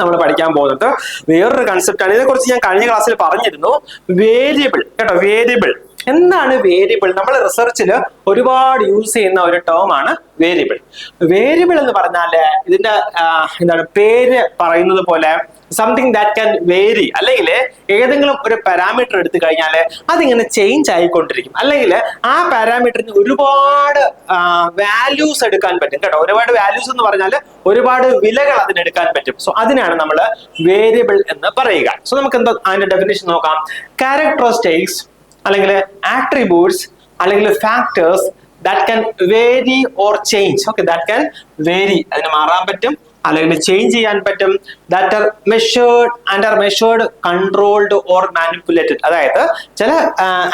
നമ്മൾ പഠിക്കാൻ പോകുന്നത് വേറൊരു കൺസെപ്റ്റാണ്. ഇതിനെക്കുറിച്ച് ഞാൻ കഴിഞ്ഞ ക്ലാസ്സിൽ പറഞ്ഞിരുന്നു. വേരിയബിൾ കേട്ടോ. വേരിയബിൾ എന്താണ് വേരിയബിൾ? നമ്മൾ റിസർച്ചിൽ ഒരുപാട് യൂസ് ചെയ്യുന്ന ഒരു ടേം ആണ് വേരിയബിൾ. വേരിയബിൾ എന്ന് പറഞ്ഞാല് ഇതിന്റെ എന്താണ് പേര് പറയുന്നത് പോലെ സംതിങ് ദാറ്റ് ക്യാൻ വേരി, അല്ലെങ്കിൽ ഏതെങ്കിലും ഒരു പാരാമീറ്റർ എടുത്തു കഴിഞ്ഞാൽ അതിങ്ങനെ ചേഞ്ച് ആയിക്കൊണ്ടിരിക്കും, അല്ലെങ്കിൽ ആ പാരാമീറ്ററിന് ഒരുപാട് വാല്യൂസ് എടുക്കാൻ പറ്റും കേട്ടോ. ഒരുപാട് വാല്യൂസ് എന്ന് പറഞ്ഞാൽ ഒരുപാട് വിലകൾ അതിനെടുക്കാൻ പറ്റും. സോ അതിനാണ് നമ്മൾ വേരിയബിൾ എന്ന് പറയുക. സോ നമുക്ക് എന്താ അതിന്റെ ഡെഫിനിഷൻ നോക്കാം. ക്യാരക്ടറിസ്റ്റിക്സ് അല്ലെങ്കിൽ ആട്രിബ്യൂട്ട്സ് അല്ലെങ്കിൽ factors that can vary or change. Okay, that can vary, അതിന് മാറാൻ പറ്റും അല്ലെങ്കിൽ ചേഞ്ച് ചെയ്യാൻ പറ്റും. that are measured and are measured, controlled or manipulated. അതായത് ചില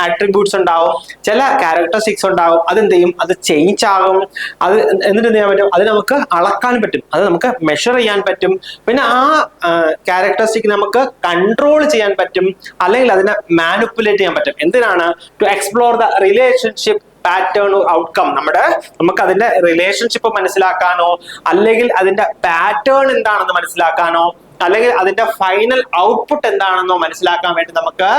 ആട്രിബ്യൂട്ട്സ് ഉണ്ടാവും, ചില ക്യാരക്ടറിസ്റ്റിക്സ് ഉണ്ടാവും, അതെന്ത് ചെയ്യും, അത് ചേഞ്ച് ആകും. അത് എന്നിട്ട് എന്ത് ചെയ്യാൻ പറ്റും, അത് നമുക്ക് അളക്കാൻ പറ്റും, അത് നമുക്ക് മെഷർ ചെയ്യാൻ പറ്റും. പിന്നെ ആ ക്യാരക്ടറിസ്റ്റിക് നമുക്ക് കൺട്രോൾ ചെയ്യാൻ പറ്റും, അല്ലെങ്കിൽ അതിനെ മാനിപ്പുലേറ്റ് ചെയ്യാൻ പറ്റും. എന്തിനാണ്? To explore the relationship pattern outcome. നമുക്ക് അതിന്റെ റിലേഷൻഷിപ്പ് മനസ്സിലാക്കാനോ, അല്ലെങ്കിൽ അതിന്റെ പാറ്റേൺ എന്താണെന്ന് മനസ്സിലാക്കാനോ, അല്ലെങ്കിൽ അതിന്റെ ഫൈനൽ ഔട്ട്പുട്ട് എന്താണെന്നോ മനസ്സിലാക്കാൻ വേണ്ടി നമുക്ക്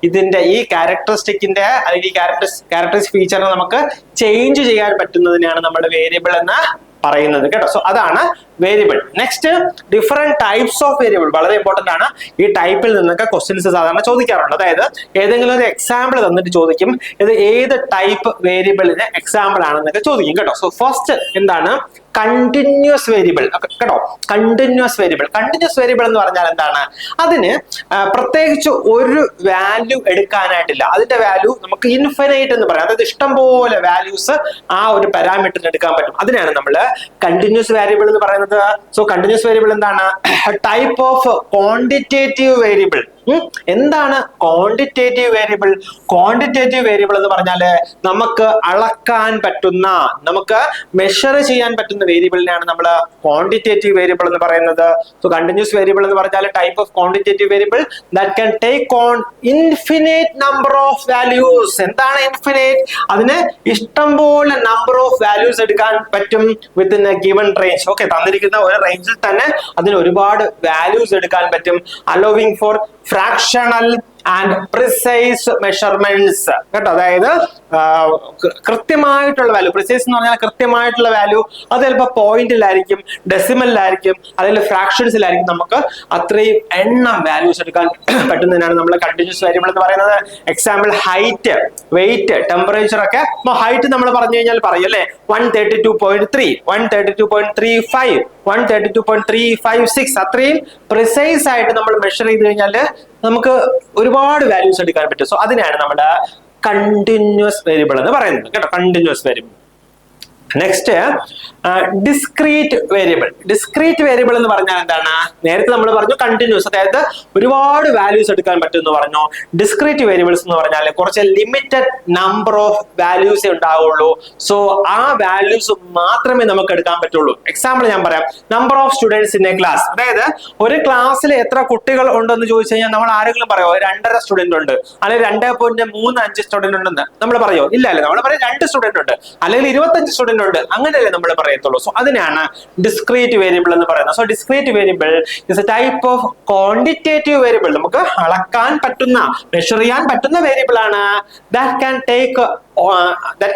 ഇതിന്റെ ഈ ക്യാരക്ടറിസ്റ്റിക്കിന്റെ അല്ലെങ്കിൽ ക്യാരക്ടറിസ്റ്റിക് ഫീച്ചറിനെ നമുക്ക് ചേഞ്ച് ചെയ്യാൻ പറ്റുന്നതിനാണ് നമ്മൾ വേരിയബിൾ എന്ന് പറയുന്നത് കേട്ടോ. സോ അതാണ് variable. Next, different types of variable. വളരെ ഇമ്പോർട്ടന്റ് ആണ്. ഈ ടൈപ്പിൽ നിന്നൊക്കെ ക്വസ്റ്റ്യൻസ് സാധാരണ ചോദിക്കാറുണ്ട്. അതായത് ഏതെങ്കിലും ഒരു എക്സാമ്പിൾ തന്നിട്ട് ചോദിക്കും, ഇത് ഏത് ടൈപ്പ് വേരിയബിളിന് എക്സാമ്പിൾ ആണെന്നൊക്കെ ചോദിക്കും കേട്ടോ. സോ ഫസ്റ്റ് എന്താണ്? കണ്ടിന്യൂസ് വേരിയബിൾ കേട്ടോ. Continuous variable. കണ്ടിന്യൂസ് വേരിയബിൾ എന്ന് പറഞ്ഞാൽ എന്താണ്? അതിന് പ്രത്യേകിച്ച് ഒരു വാല്യൂ എടുക്കാനായിട്ടില്ല. അതിന്റെ വാല്യൂ നമുക്ക് ഇൻഫിനൈറ്റ് എന്ന് പറയാം. അതായത് ഇഷ്ടംപോലെ വാല്യൂസ് ആ ഒരു പാരാമീറ്ററിന് എടുക്കാൻ പറ്റും. അതിനാണ് നമ്മൾ കണ്ടിന്യൂസ് വേരിയബിൾ എന്ന് പറയുന്നത്. സോ കണ്ടിന്യൂസ് വേരിയബിൾ എന്താണ്? Type of quantitative variable. എന്താണ് ക്വാണ്ടിറ്റേറ്റീവ് വേരിയബിൾ? ക്വാണ്ടിറ്റേറ്റീവ് വേരിയബിൾ എന്ന് പറഞ്ഞാല് നമുക്ക് അളക്കാൻ പറ്റുന്ന, നമുക്ക് മെഷർ ചെയ്യാൻ പറ്റുന്ന വേരിയബിളിനെയാണ് നമ്മൾ ക്വാണ്ടിറ്റേറ്റീവ് വേരിയബിൾ എന്ന് പറയുന്നത്. സോ കണ്ടിന്യൂസ് വേരിയബിൾ എന്ന് പറഞ്ഞാൽ type of quantitative variable that can take on infinite number of values. എന്താണ് ഇൻഫിനിറ്റ്? അതിന് ഇഷ്ടംപോലെ നമ്പർ ഓഫ് വാല്യൂസ് എടുക്കാൻ പറ്റും within a given range. Okay, തന്നിരിക്കുന്ന ഒരു റേഞ്ചിൽ തന്നെ അതിന് ഒരുപാട് വാല്യൂസ് എടുക്കാൻ പറ്റും. Allowing for fractional and precise measurements കേട്ടോ. അതായത് കൃത്യമായിട്ടുള്ള വാല്യൂ, പ്രിസൈസ് എന്ന് പറഞ്ഞാൽ കൃത്യമായിട്ടുള്ള വാല്യൂ, അത് ചിലപ്പോൾ പോയിന്റിലായിരിക്കും, ഡെസിമലിലായിരിക്കും, അല്ലെങ്കിൽ ഫ്രാക്ഷൻസിലായിരിക്കും. നമുക്ക് അത്രയും എണ്ണം വാല്യൂസ് എടുക്കാൻ പറ്റുന്നതിനാണ് നമ്മൾ കണ്ടിന്യൂസ് വേരിയബിൾ എന്ന് പറയുന്നത്. എക്സാമ്പിൾ ഹൈറ്റ്, വെയിറ്റ്, ടെമ്പറേച്ചർ ഒക്കെ. ഹൈറ്റ് നമ്മൾ പറഞ്ഞു കഴിഞ്ഞാൽ പറയും അല്ലെ, 132.3, 132.35, 132.356. അത്രയും പ്രിസൈസ് ആയിട്ട് നമ്മൾ മെഷർ ചെയ്ത് കഴിഞ്ഞാൽ നമുക്ക് ഒരുപാട് വാല്യൂസ് എടുക്കാൻ പറ്റും. സോ അതിനാണ് നമ്മുടെ കണ്ടിന്യൂസ് വേരിയബിൾ എന്ന് പറയുന്നത് കേട്ടോ. Continuous variable. Next, discrete variable. Discrete variable എന്ന് പറഞ്ഞാൽ എന്താണ്? നേരത്തെ നമ്മൾ പറഞ്ഞു കണ്ടിന്യൂസ്, അതായത് ഒരുപാട് വാല്യൂസ് എടുക്കാൻ പറ്റും എന്ന് പറഞ്ഞു. ഡിസ്ക്രീറ്റ് വേരിയബിൾസ് എന്ന് പറഞ്ഞാൽ കുറച്ച് ലിമിറ്റഡ് നമ്പർ ഓഫ് വാല്യൂസേ ഉണ്ടാവുള്ളൂ. സോ ആ വാല്യൂസ് മാത്രമേ നമുക്ക് എടുക്കാൻ പറ്റുള്ളൂ. എക്സാമ്പിൾ ഞാൻ പറയാം. Number of students in a class. അതായത് ഒരു ക്ലാസ്സിൽ എത്ര കുട്ടികൾ ഉണ്ടെന്ന് ചോദിച്ചു കഴിഞ്ഞാൽ നമ്മൾ ആരെങ്കിലും പറയോ 2.5 സ്റ്റുഡന്റ് ഉണ്ട്, അല്ലെങ്കിൽ 2.35 സ്റ്റുഡന്റ് ഉണ്ടെന്ന് നമ്മൾ പറയോ? ഇല്ല അല്ലേ. നമ്മൾ പറയും 2 സ്റ്റുഡന്റ് ഉണ്ട്, അല്ലെങ്കിൽ 25 സ്റ്റുഡന്റ് ഉണ്ട്, അങ്ങനെയല്ലേ നമ്മൾ പറയത്തുള്ളൂ. സോ അതിനാണ് ഡിസ്ക്രീറ്റ് വേരിയബിൾ എന്ന് പറയുന്നത്. So discrete variable is a type of quantitative variable. നമുക്ക് അളക്കാൻ പറ്റുന്ന, മെഷർ ചെയ്യാൻ പറ്റുന്ന വേരിയബിൾ ആണ്. that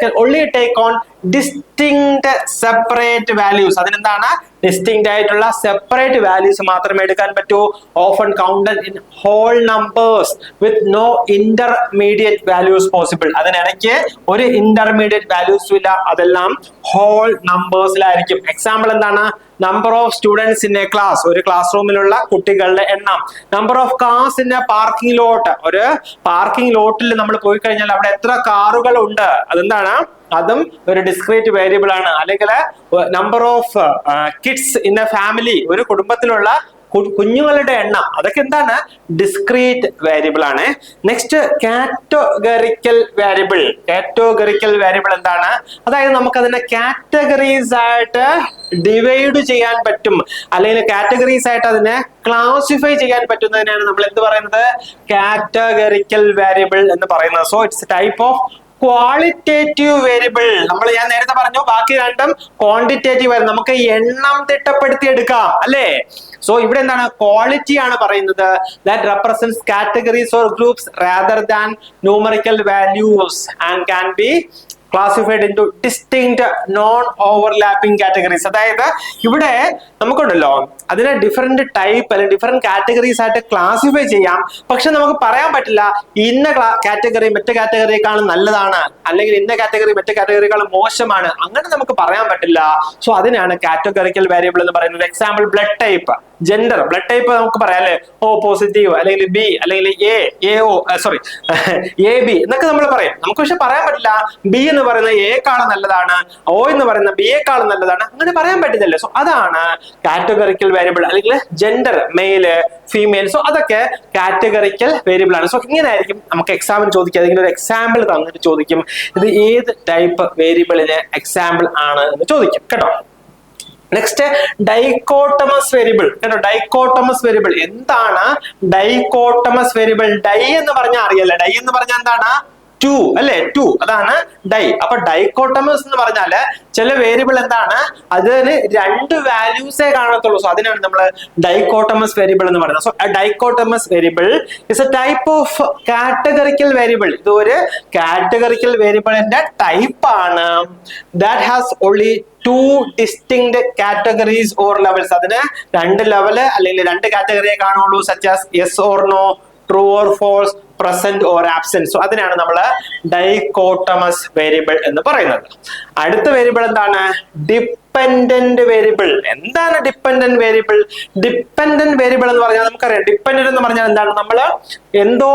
can only take on distinct separate values. അതിനെന്താണ്? ഡിസ്റ്റിങ്ക്റ്റ് ആയിട്ടുള്ള സെപ്പറേറ്റ് വാല്യൂസ് മാത്രമേ എടുക്കാൻ പറ്റൂ. Often counted in whole numbers with no intermediate values possible. അതിനിടയ്ക്ക് ഒരു ഇന്റർമീഡിയറ്റ് വാല്യൂസും ഇല്ല, അതെല്ലാം ഹോൾ നമ്പേഴ്സിലായിരിക്കും. എക്സാമ്പിൾ എന്താണ്? Number of students in a class, ഒരു ക്ലാസ് റൂമിലുള്ള കുട്ടികളുടെ എണ്ണം. Number of cars in a parking lot, ഒരു പാർക്കിംഗ് ലോട്ടിൽ നമ്മൾ പോയി കഴിഞ്ഞാൽ അവിടെ എത്ര കാറുകൾ ഉണ്ട്, അതെന്താണ്? അതും ഒരു ഡിസ്ക്രീറ്റ് വേരിയബിൾ ആണ്. അല്ലെങ്കിൽ number of kids in A family, ഒരു കുടുംബത്തിലുള്ള കുഞ്ഞുങ്ങളുടെ എണ്ണം, അതൊക്കെ എന്താണ്? ഡിസ്ക്രീറ്റ് വേരിയബിൾ ആണ്. Next, categorical variable. Categorical variable എന്താണ്? അതായത് നമുക്ക് അതിനെ കാറ്റഗറീസ് ആയിട്ട് ഡിവൈഡ് ചെയ്യാൻ പറ്റും, അല്ലെങ്കിൽ കാറ്റഗറീസ് ആയിട്ട് അതിനെ ക്ലാസിഫൈ ചെയ്യാൻ പറ്റുന്നതിനാണ് നമ്മൾ എന്ത് പറയുന്നത്? കാറ്റഗറിക്കൽ വേരിയബിൾ എന്ന് പറയുന്നത്. So it's type of qualitative variable. ഞാൻ നേരത്തെ പറഞ്ഞു ബാക്കി രണ്ടും ക്വാണ്ടിറ്റേറ്റീവ് ആയിരുന്നു, നമുക്ക് എണ്ണം തിട്ടപ്പെടുത്തി എടുക്കാം അല്ലേ. സോ ഇവിടെ എന്താണ്, ക്വാളിറ്റി ആണ് പറയുന്നത്. That represents categories or groups rather than numerical values and can be classified into distinct non overlapping categories. അതായത് ഇവിടെ നമുക്കുണ്ടല്ലോ അതിനെ ഡിഫറെന്റ് ടൈപ്പ് അല്ലെങ്കിൽ ഡിഫറെന്റ് കാറ്റഗറീസ് ആയിട്ട് ക്ലാസിഫൈ ചെയ്യാം. പക്ഷെ നമുക്ക് പറയാൻ പറ്റില്ല ഇന്ന കാറ്റഗറി മറ്റു കാറ്റഗറിയേക്കാളും നല്ലതാണ് അല്ലെങ്കിൽ ഇന്ന കാറ്റഗറി മറ്റു കാറ്റഗറിയേക്കാളും മോശമാണ്, അങ്ങനെ നമുക്ക് പറയാൻ പറ്റില്ല. സോ അതിനാണ് കാറ്റഗറിക്കൽ വേരിയബിൾ എന്ന് പറയുന്നത്. Example blood type, gender. Blood type നമുക്ക് പറയാല്ലേ, ഓ പോസിറ്റീവ് അല്ലെങ്കിൽ ബി അല്ലെങ്കിൽ എ ബി എന്നൊക്കെ നമ്മൾ പറയും. നമുക്ക് പക്ഷെ പറയാൻ പറ്റില്ല ബി എന്ന് പറയുന്നത് എക്കാളും നല്ലതാണ്, ഒ എന്ന് പറയുന്ന ബി യെക്കാളും നല്ലതാണ്, അങ്ങനെ പറയാൻ പറ്റുന്നില്ല. സോ അതാണ് കാറ്റഗറിക്കൽ വേരിയബിൾ. അല്ലെങ്കിൽ ജെൻഡർ, മെയില് ഫീമെയിൽ, സോ അതൊക്കെ കാറ്റഗറിക്കൽ വേരിയബിൾ ആണ്. സോ ഇങ്ങനെ ആയിരിക്കും നമുക്ക് എക്സാമിന് ചോദിക്കുക. അതിങ്ങനെ ഒരു എക്സാമ്പിൾ തന്നിട്ട് ചോദിക്കും ഇത് ഏത് ടൈപ്പ് വേരിയബിളിന് എക്സാമ്പിൾ ആണ് എന്ന് ചോദിക്കും കേട്ടോ. നെക്സ്റ്റ് ഡൈക്കോട്ടമസ് വേരിയബിൾ കേട്ടോ. ഡൈക്കോട്ടമസ് വേരിയബിൾ എന്താണ്? ഡൈക്കോട്ടമസ് വേരിയബിൾ ഡൈ എന്ന് പറഞ്ഞാൽ അറിയാലോ, ഡൈ എന്ന് പറഞ്ഞാൽ എന്താണ്? ടു അല്ലെ, ടു, അതാണ് ഡൈ. അപ്പൊ ഡൈക്കോട്ടമസ് എന്ന് പറഞ്ഞാല് ചില വേരിയബിൾ എന്താണ്, അതിന് രണ്ട് വാല്യൂസേ കാണത്തുള്ളൂ. സോ അതിനാണ് നമ്മൾ ഡൈക്കോട്ടമസ് വേരിയബിൾ എന്ന് പറയുന്നത്. So dichotomous variable is a type of categorical variable. ഇത് ഒരു കാറ്റഗറിക്കൽ വേരിയബിളിന്റെ ടൈപ്പ് ആണ്. That has only two distinct categories or levels. അതിന് രണ്ട് ലെവല് അല്ലെങ്കിൽ രണ്ട് കാറ്റഗറിയെ കാണുള്ളൂ. Such as yes or no, true or false, present or absent. So അതിനാണ് നമ്മൾ ഡൈക്കോട്ടമസ് വേരിയബിൾ എന്ന് പറയുന്നത്. അടുത്ത വേരിയബിൾ എന്താണ്? Dependent variable. എന്താണ് ഡിപ്പെൻഡന്റ് വേരിയബിൾ? ഡിപ്പെൻഡന്റ് വേരിയബിൾ എന്ന് പറഞ്ഞാൽ നമുക്കറിയാം, ഡിപ്പെൻഡന്റ് എന്ന് പറഞ്ഞാൽ എന്താണ്, നമ്മൾ എന്തോ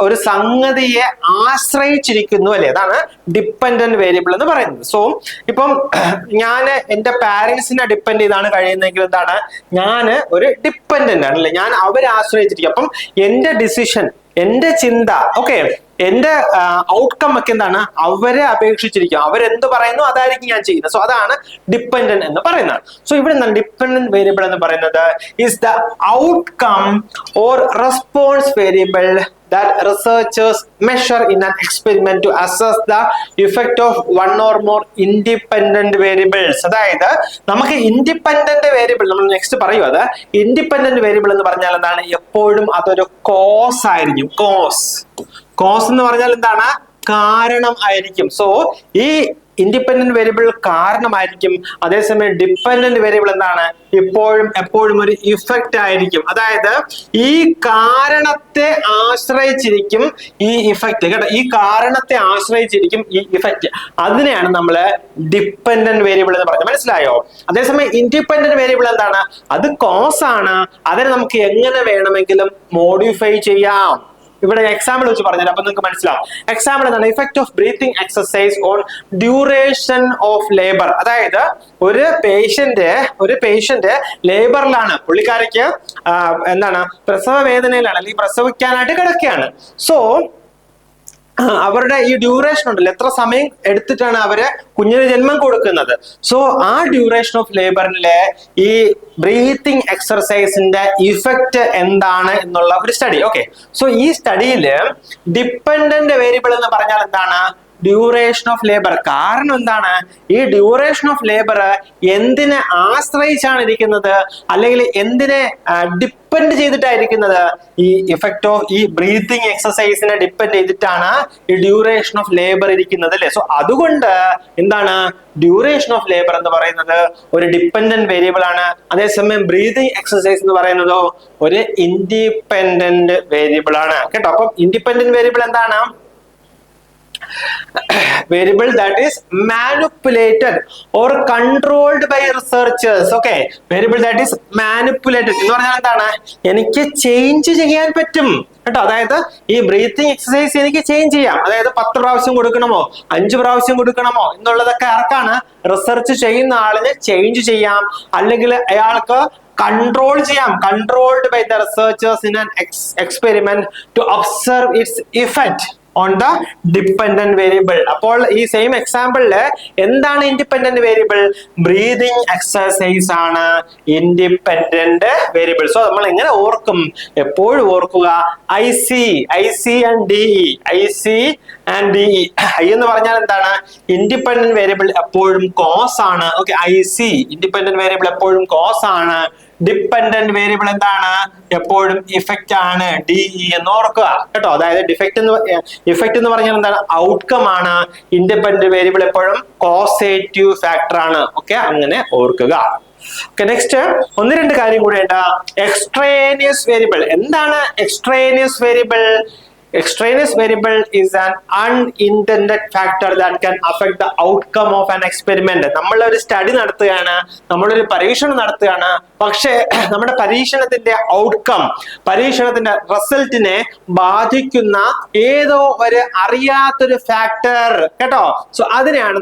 ഒരു സംഗതിയെ ആശ്രയിച്ചിരിക്കുന്നു അല്ലെ, അതാണ് ഡിപ്പെൻഡന്റ് വേരിയബിൾ എന്ന് പറയുന്നത്. സോ ഇപ്പം ഞാൻ എന്റെ പാരന്റ്സിനെ ഡിപ്പെൻഡ് ചെയ്താണ് കഴിയുന്നതെങ്കിൽ എന്താണ്, ഞാൻ ഒരു ഡിപ്പെൻഡന്റ് ആണ് അല്ലെ, ഞാൻ അവരെ ആശ്രയിച്ചിരിക്കും. അപ്പം എന്റെ ഡിസിഷൻ, എന്റെ ചിന്ത, ഓക്കെ, എന്റെ ഔട്ട്കം ഒക്കെ എന്താണ്, അവരെ അപേക്ഷിച്ചിരിക്കും. അവരെന്ത് പറയുന്നു അതായിരിക്കും ഞാൻ ചെയ്യുന്നത്. സോ അതാണ് ഡിപ്പെൻഡന്റ് എന്ന് പറയുന്നത്. സോ ഇവിടെ എന്താണ് ഡിപ്പെൻഡന്റ് വേരിയബിൾ എന്ന് പറയുന്നത്? Is the outcome or response variable that researchers measure in an experiment to assess the effect of one or more independent variables. അതായത് നമുക്ക് ഇൻഡിപെൻഡന്റ് വേരിയബിൾ നമ്മൾ നെക്സ്റ്റ് പറയും. അത് ഇൻഡിപെൻഡന്റ് വേരിയബിൾ എന്ന് പറഞ്ഞാൽ എന്താണ്, എപ്പോഴും അതൊരു കോസ് ആയിരിക്കും. കോസ് എന്ന് പറഞ്ഞാൽ എന്താണ്, കാരണം ആയിരിക്കും. സോ ഈ ഇൻഡിപെൻഡന്റ് വേരിയബിൾ കാരണമായിരിക്കും. അതേസമയം ഡിപ്പെൻഡന്റ് വേരിയബിൾ എന്താണ്, എപ്പോഴും ഒരു ഇഫക്റ്റ് ആയിരിക്കും. അതായത് ഈ കാരണത്തെ ആശ്രയിച്ചിരിക്കും ഈ ഇഫക്റ്റ് കേട്ടോ. ഈ കാരണത്തെ ആശ്രയിച്ചിരിക്കും ഈ ഇഫക്റ്റ്. അതിനെയാണ് നമ്മൾ ഡിപ്പെൻഡന്റ് വേരിയബിൾ എന്ന് പറയുന്നത്. മനസ്സിലായോ? അതേസമയം ഇൻഡിപെൻഡന്റ് വേരിയബിൾ എന്താണ്, അത് കോസ് ആണ്. അതിനെ നമുക്ക് എങ്ങനെ വേണമെങ്കിലും മോഡിഫൈ ചെയ്യാം. ഇവിടെ എക്സാമ്പിൾ വെച്ച് പറഞ്ഞാൽ അപ്പൊ നിങ്ങൾക്ക് മനസ്സിലാവും. എക്സാമ്പിൾ എന്താണ്, effect of breathing exercise on duration of labour. അതായത് ഒരു പേഷ്യന്റ് ലേബറിലാണ്, പുള്ളിക്കാരയ്ക്ക് എന്താണ്, പ്രസവ വേദനയിലാണ് അല്ലെങ്കിൽ പ്രസവിക്കാനായിട്ട് കിടക്കുകയാണ്. സോ അവരുടെ ഈ ഡ്യൂറേഷൻ ഉണ്ടല്ലോ, എത്ര സമയം എടുത്തിട്ടാണ് അവര് കുഞ്ഞിന് ജന്മം കൊടുക്കുന്നത്. സോ ആ ഡ്യൂറേഷൻ ഓഫ് ലേബറിലെ ഈ ബ്രീത്തിങ് എക്സർസൈസിന്റെ ഇഫക്റ്റ് എന്താണ് എന്നുള്ള ഒരു സ്റ്റഡി. ഓക്കെ, സോ ഈ സ്റ്റഡിയില് ഡിപ്പെൻഡന്റ് വേരിയബിൾ എന്ന് പറഞ്ഞാൽ എന്താണ്, ഡ്യൂറേഷൻ ഓഫ് ലേബർ. കാരണം എന്താണ്, ഈ ഡ്യൂറേഷൻ ഓഫ് ലേബർ എന്തിനെ ആശ്രയിച്ചാണ് ഇരിക്കുന്നത് അല്ലെങ്കിൽ എന്തിനെ ഡിപ്പെൻഡ് ചെയ്തിട്ടായിരിക്കുന്നത്, ഈ ഇഫക്റ്റ് ഓഫ് ഈ ബ്രീത്തിങ് എക്സസൈസിനെ ഡിപ്പെൻഡ് ചെയ്തിട്ടാണ് ഈ ഡ്യൂറേഷൻ ഓഫ് ലേബർ ഇരിക്കുന്നത് അല്ലെ. സോ അതുകൊണ്ട് എന്താണ്, ഡ്യൂറേഷൻ ഓഫ് ലേബർ എന്ന് പറയുന്നത് ഒരു ഡിപ്പെൻഡന്റ് വേരിയബിൾ ആണ്. അതേസമയം ബ്രീത്തിങ് എക്സസൈസ് എന്ന് പറയുന്നതോ ഒരു ഇൻഡിപെൻഡന്റ് വേരിയബിൾ ആണ് കേട്ടോ. അപ്പം ഇൻഡിപെൻഡന്റ് വേരിയബിൾ എന്താണ്, variable that is manipulated or controlled by researchers. Okay, variable that is manipulated എന്ന് പറഞ്ഞാൽ എന്താണ്, എനിക്ക് ചേഞ്ച് ചെയ്യാൻ പറ്റും കേട്ടോ. അതായത് ഈ ബ്രീത്തിങ് എക്സസൈസ് എനിക്ക് ചേഞ്ച് ചെയ്യാം. അതായത് 10 പ്രാവശ്യം കൊടുക്കണമോ 5 പ്രാവശ്യം കൊടുക്കണമോ എന്നുള്ളതൊക്കെ ആർക്കാണ്, റിസർച്ച് ചെയ്യുന്ന ആളിന് ചേഞ്ച് ചെയ്യാം. അല്ലെങ്കിൽ അയാൾക്ക് കൺട്രോൾ ചെയ്യാം, controlled by the researchers in an experiment to observe its effect. On the dependent variable. അപ്പോൾ ഈ സെയിം എക്സാമ്പിളില് എന്താണ് ഇൻഡിപെൻഡന്റ് വേരിയബിൾ? ബ്രീതിങ് എക്സർസൈസ് ആണ് ഇൻഡിപെൻഡന്റ് വേരിയബിൾ. സോ നമ്മൾ എങ്ങനെ ഓർക്കും? എപ്പോഴും ഓർക്കുക ഐ ആൻഡ് ഡിഇ. ഐ എന്ന് പറഞ്ഞാൽ എന്താണ്? ഇൻഡിപെൻഡന്റ് വേരിയബിൾ എപ്പോഴും കോസ് ആണ്. ഓക്കെ, ഐസി ഇൻഡിപെൻഡന്റ് വേരിയബിൾ എപ്പോഴും കോസ് ആണ്. ഡിപ്പെൻഡന്റ് വേരിയബിൾ എന്താണ്? എപ്പോഴും ഇഫക്റ്റ് ആണ്, ഡിഇ എന്ന് ഓർക്കുക കേട്ടോ. അതായത് ഇഫക്റ്റ് എന്ന് പറഞ്ഞാൽ എന്താണ്? ഔട്ട്കം ആണ്. ഇൻഡിപെൻഡന്റ് വേരിയബിൾ എപ്പോഴും കോസേറ്റീവ് ഫാക്ടർ ആണ്. ഓക്കെ, അങ്ങനെ ഓർക്കുക. ഓക്കെ, നെക്സ്റ്റ് ഒന്ന് രണ്ട് കാര്യം കൂടെ ഉണ്ട്. Extraneous variable. എന്താണ് extraneous variable? Extraneous variable is an unintended factor that can affect the outcome of an experiment. നമ്മൾ ഒരു സ്റ്റഡി നടത്തുകയാണ്, നമ്മളൊരു പരീക്ഷണം നടത്തുകയാണ്, പക്ഷേ നമ്മുടെ പരീക്ഷണത്തിന്റെ ഔട്ട്കം, പരീക്ഷണത്തിന്റെ റിസൾട്ടിനെ ബാധിക്കുന്ന ഏതോ ഒരു അറിയാത്തൊരു ഫാക്ടർ കേട്ടോ. സോ അതിനെയാണ്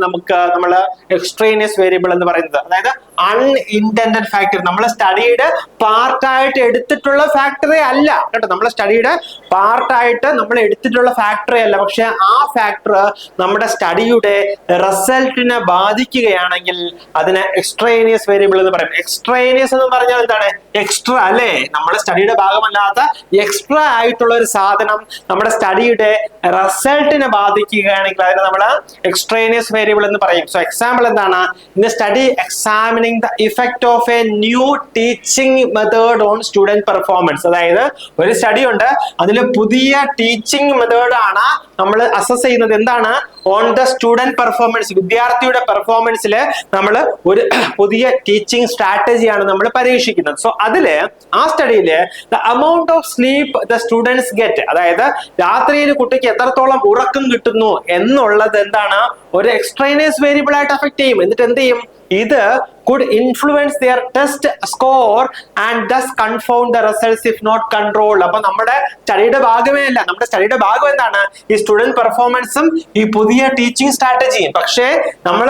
നമ്മൾ എക്സ്ട്രേനിയസ് വേരിയബിൾ എന്ന് പറയുന്നത്. അതായത് അൺഇന്റൻഡഡ് ഫാക്ടർ, നമ്മൾ സ്റ്റഡിയുടെ പാർട്ടായിട്ട് എടുത്തിട്ടുള്ള ഫാക്ടറേ അല്ല കേട്ടോ. നമ്മൾ സ്റ്റഡിയുടെ പാർട്ടായിട്ട് നമ്മൾ എടുത്തിട്ടുള്ള ഫാക്ടറേ അല്ല, പക്ഷെ ആ ഫാക്ടർ നമ്മുടെ സ്റ്റഡിയുടെ റിസൾട്ടിനെ ബാധിക്കുകയാണെങ്കിൽ അതിനെ എക്സ്ട്രേനിയസ് വേരിയബിൾ എന്ന് പറയും. എക്സ്ട്രേനിയസ് എന്ന് പറഞ്ഞാൽ എന്താണ്? എക്സ്ട്രാ അല്ലേ? നമ്മുടെ സ്റ്റഡിയുടെ ഭാഗമല്ലാത്ത എക്സ്ട്രാ ആയിട്ടുള്ള ഒരു സാധനം നമ്മുടെ സ്റ്റഡിയുടെ റിസൾട്ടിനെ ബാധിക്കുകയാണെങ്കിൽ അതിനെ നമ്മൾ എക്സ്ട്രേനിയസ് വേരിയബിൾ എന്ന് പറയും. സോ എക്സാമ്പിൾ എന്താണ്? In the study examining the effect of A new teaching method on student performance. അതായത് ഒരു സ്റ്റഡി ഉണ്ട്, അതിൽ പുതിയ ടീച്ചിങ് മെത്തേഡ് ആണ് നമ്മൾ അസസ് ചെയ്യുന്നത്. എന്താണ്? ഓൺ ദ സ്റ്റുഡന്റ് പെർഫോമൻസ്, വിദ്യാർത്ഥിയുടെ പെർഫോമൻസിൽ നമ്മൾ ഒരു പുതിയ ടീച്ചിങ് സ്ട്രാറ്റജിയാണ് നമ്മൾ പരീക്ഷിക്കുന്നത്. സോ അതില് ആ സ്റ്റഡിയില് the amount of sleep the students get, അതായത് രാത്രിയിൽ കുട്ടിക്ക് എത്രത്തോളം ഉറക്കം കിട്ടുന്നു എന്നുള്ളത് എന്താണ്? ഒരു എക്സ്ട്രേനിയസ് വേരിയബിൾ ആയിട്ട് അഫക്ട് ചെയ്യും. എന്നിട്ട് എന്ത് ചെയ്യും? ഇത് could influence their test score and thus confound the results if not controlled. അപ്പൊ നമ്മുടെ സ്റ്റഡിയുടെ ഭാഗമേ അല്ല, നമ്മുടെ സ്റ്റഡിയുടെ ഭാഗം എന്താണ്? ഈ സ്റ്റുഡന്റ് പെർഫോമൻസും ഈ പുതിയ ടീച്ചിങ് സ്ട്രാറ്റജിയും. പക്ഷേ നമ്മൾ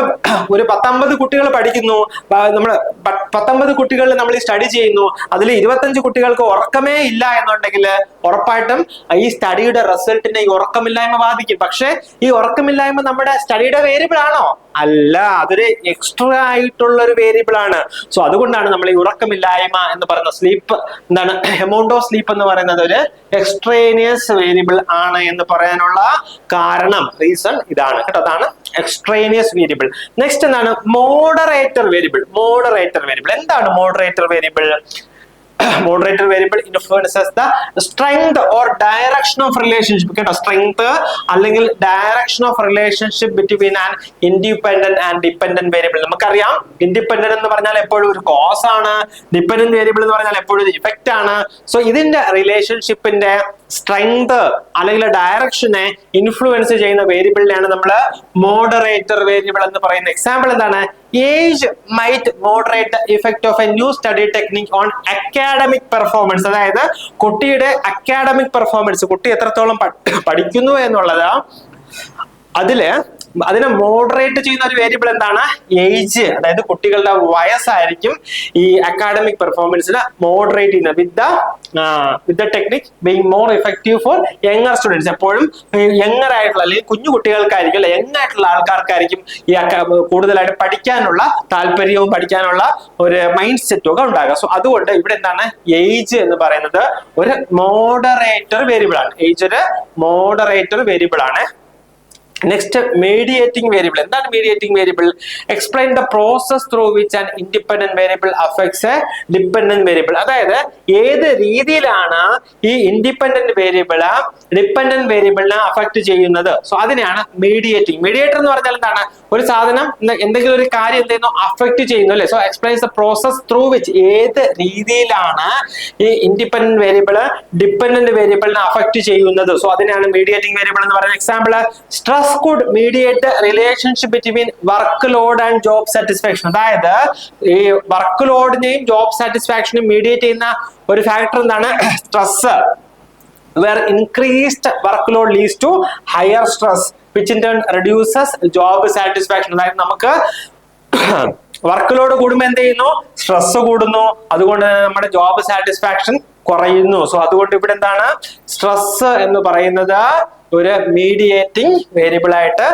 ഒരു 19 കുട്ടികൾ പഠിക്കുന്നു, നമ്മൾ 19 കുട്ടികളിൽ നമ്മൾ ഈ സ്റ്റഡി ചെയ്യുന്നു, അതിൽ 25 കുട്ടികൾക്ക് ഉറക്കമേ ഇല്ല എന്നുണ്ടെങ്കിൽ ഉറപ്പായിട്ടും ഈ സ്റ്റഡിയുടെ റിസൾട്ടിനെ ഈ ഉറക്കമില്ലായ്മ ബാധിക്കും. പക്ഷേ ഈ ഉറക്കമില്ലായ്മ നമ്മുടെ സ്റ്റഡിയുടെ വേരിയബിൾ ആണോ? അല്ല, അതൊരു എക്സ്ട്രാ ആയിട്ടുള്ള ഒരു വേരിയബിൾ ആണ്. സോ അതുകൊണ്ടാണ് നമ്മൾ ഈ ഉറക്കമില്ലായ്മ എന്ന് പറയുന്ന സ്ലീപ്പ്, എന്താണ് എമൗണ്ട് ഓഫ് സ്ലീപ്പ് എന്ന് പറയുന്നത് ഒരു എക്സ്ട്രേനിയസ് വേരിയബിൾ ആണ് എന്ന് പറയാനുള്ള കാരണം, റീസൺ ഇതാണ് കേട്ടോ. അതാണ് എക്സ്ട്രേനിയസ് വേരിയബിൾ. നെക്സ്റ്റ് എന്താണ്? Moderator variable. മോഡറേറ്റർ വേരിയബിൾ എന്താണ്? Moderator variable moderator variable influences the strength or direction of relationship കേട്ടോ. സ്ട്രെങ്ത് അല്ലെങ്കിൽ direction of relationship between an independent and dependent variable. നമുക്കറിയാം ഇൻഡിപെൻഡന്റ് എന്ന് പറഞ്ഞാൽ എപ്പോഴും ഒരു കോസ് ആണ്, ഡിപെൻഡന്റ് വേരിയബിൾ എന്ന് പറഞ്ഞാൽ എപ്പോഴും ഒരു ഇഫക്റ്റ് ആണ്. സോ ഇതിന്റെ റിലേഷൻഷിപ്പിന്റെ സ്ട്രെങ്ത് അല്ലെങ്കിൽ ഡയറക്ഷനെ ഇൻഫ്ലുവൻസ് ചെയ്യുന്ന വേരിയബിളിനെയാണ് നമ്മൾ മോഡറേറ്റർ വേരിയബിൾ എന്ന് പറയുന്നത്. എക്സാമ്പിൾ എന്താണ്? Age might moderate the effect of A new study technique on academic performance. അതായത് കുട്ടിയുടെ അക്കാഡമിക് പെർഫോമൻസ്, കുട്ടി എത്രത്തോളം പഠിക്കുന്നു എന്നുള്ളത് അതിനെ മോഡറേറ്റ് ചെയ്യുന്ന ഒരു വേരിയബിൾ എന്താണ്? ഏജ്. അതായത് കുട്ടികളുടെ വയസ്സായിരിക്കും ഈ അക്കാഡമിക് പെർഫോമൻസിനെ മോഡറേറ്റ് ചെയ്യുന്നത് with the technique being more effective four younger students. എപ്പോഴും യങ്ങർ ആയിട്ടുള്ള അല്ലെങ്കിൽ കുഞ്ഞു കുട്ടികൾക്കായിരിക്കും, അല്ലെ യങ് ആയിട്ടുള്ള ആൾക്കാർക്കായിരിക്കും ഈ കൂടുതലായിട്ട് പഠിക്കാനുള്ള താല്പര്യവും പഠിക്കാനുള്ള ഒരു മൈൻഡ് സെറ്റും ഒക്കെ ഉണ്ടാകുക. സോ അതുകൊണ്ട് ഇവിടെ എന്താണ്? ഏജ് എന്ന് പറയുന്നത് ഒരു മോഡറേറ്റർ വേരിയബിൾ ആണ്. ഏജ് ഒരു മോഡറേറ്റർ വേരിയബിൾ ആണ്. Next mediating variable. എന്താണ് mediating variable? Explain the process through which an independent variable affects a dependent variable. അതായത് ഏത് രീതിയിലാണ് ഈ ഇൻഡിപെൻഡന്റ് വേരിയബിൾ ഡിപെൻഡന്റ് വേരിയബിളിനെ അഫക്ട് ചെയ്യുന്നത്. സോ അതിനെയാണ് മീഡിയേറ്റിംഗ്. മീഡിയേറ്റർ എന്ന് പറഞ്ഞാൽ എന്താണ്? ഒരു സാധനം എന്തെങ്കിലും ഒരു കാര്യം എന്ത് ചെയ്യുന്നു? അഫക്ട് ചെയ്യുന്നു അല്ലെ? So explains the process through which, ഏത് രീതിയിലാണ് ഈ ഇൻഡിപെൻഡന്റ് വേരിയബിൾ ഡിപെൻഡന്റ് വേരിയബിളിനെ അഫക്ട് ചെയ്യുന്നത്. സോ അതിനെയാണ് മീഡിയേറ്റിംഗ് വേരിയബിൾ എന്ന് പറയുന്നത്. Example, stress could mediate the relationship between workload and job satisfaction. അതായത് ഈ വർക്ക് ലോഡിനെയും ജോബ് സാറ്റിസ്ഫാക്ഷനെയും മീഡിയേറ്റ് ചെയ്യുന്ന ഒരു ഫാക്ടർ എന്താണ്? Stress. where increased workload leads to higher stress which in turn reduces job satisfaction. അതായത് നമുക്ക് വർക്ക് ലോഡ് കൂടുമ്പോൾ എന്ത് ചെയ്യുന്നു? സ്ട്രെസ് കൂടുന്നു. അതുകൊണ്ട് നമ്മുടെ ജോബ് സാറ്റിസ്ഫാക്ഷൻ കുറയുന്നു. സോ അതുകൊണ്ട് ഇവിടെ എന്താണ്? സ്ട്രെസ് എന്ന് പറയുന്നത് ഒരു മീഡിയേറ്റിംഗ് വേരിയബിൾ ആയിട്ട്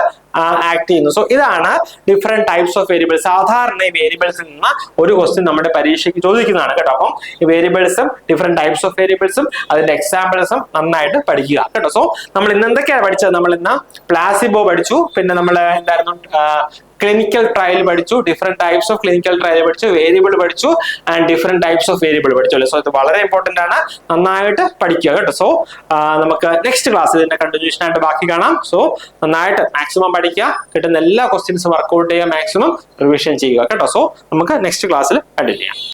ആക്ട് ചെയ്യുന്നു. സോ ഇതാണ് ഡിഫറെന്റ് ടൈപ്സ് ഓഫ് വേരിയബിൾസ്. സാധാരണ ഈ വേരിയബിൾസിൽ നിന്ന് ഒരു ക്വസ്റ്റ്യൻ നമ്മുടെ പരീക്ഷയ്ക്ക് ചോദിക്കുന്നതാണ് കേട്ടോ. അപ്പം ഈ വേരിയബിൾസും ഡിഫറെന്റ് ടൈപ്സ് ഓഫ് വേരിയബിൾസും അതിന്റെ എക്സാമ്പിൾസും നന്നായിട്ട് പഠിക്കുക കേട്ടോ. സോ നമ്മൾ ഇന്ന് എന്തൊക്കെയാണ് പഠിച്ചത്? നമ്മൾ ഇന്ന് പ്ലാസിബോ പഠിച്ചു, പിന്നെ നമ്മൾ എന്തായിരുന്നു ക്ലിനിക്കൽ ട്രയൽ പഠിച്ചു, different types of clinical trial പഠിച്ചു, വേരിയബിൾ പഠിച്ചു and different types of variable പഠിച്ചു അല്ലേ. സോ ഇത് വളരെ ഇമ്പോർട്ടന്റ് ആണ്, നന്നായിട്ട് പഠിക്കുക കേട്ടോ. സോ നമുക്ക് നെക്സ്റ്റ് ക്ലാസ് ഇതിന്റെ കണ്ടിന്യൂഷൻ ആയിട്ട് ബാക്കി കാണാം. സോ നന്നായിട്ട് മാക്സിമം പഠിക്കുക, കിട്ടുന്ന എല്ലാ ക്വസ്റ്റ്യൻസും വർക്ക്ഔട്ട് ചെയ്യുക, മാക്സിമം റിവിഷൻ ചെയ്യുക കേട്ടോ. സോ നമുക്ക് നെക്സ്റ്റ് ക്ലാസ്സിൽ കണ്ടിന്യൂ ചെയ്യാം.